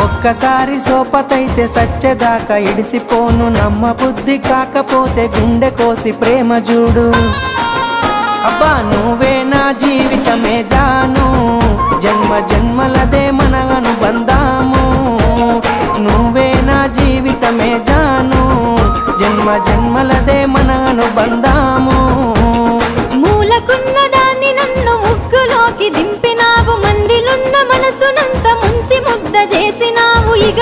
ఒక్కసారి సోపతైతే సచ్చేదాకా ఇడిసిపోను, నమ్మ బుద్ధి కాకపోతే గుండె కోసి ప్రేమ చూడు. అబ్బా నువ్వే నా జీవితమే జాను, జన్మ జన్మలదే మన అనుబంధాము. నువ్వే నా జీవితమే జాను, జన్మ జన్మలదే మన అనుబంధాము. మూలకున్న దాన్ని నన్ను ముగ్గులోకి దింపినావు, మందిలున్న మనసునంత ముంచి ముద్ద చేసినావు. ఇక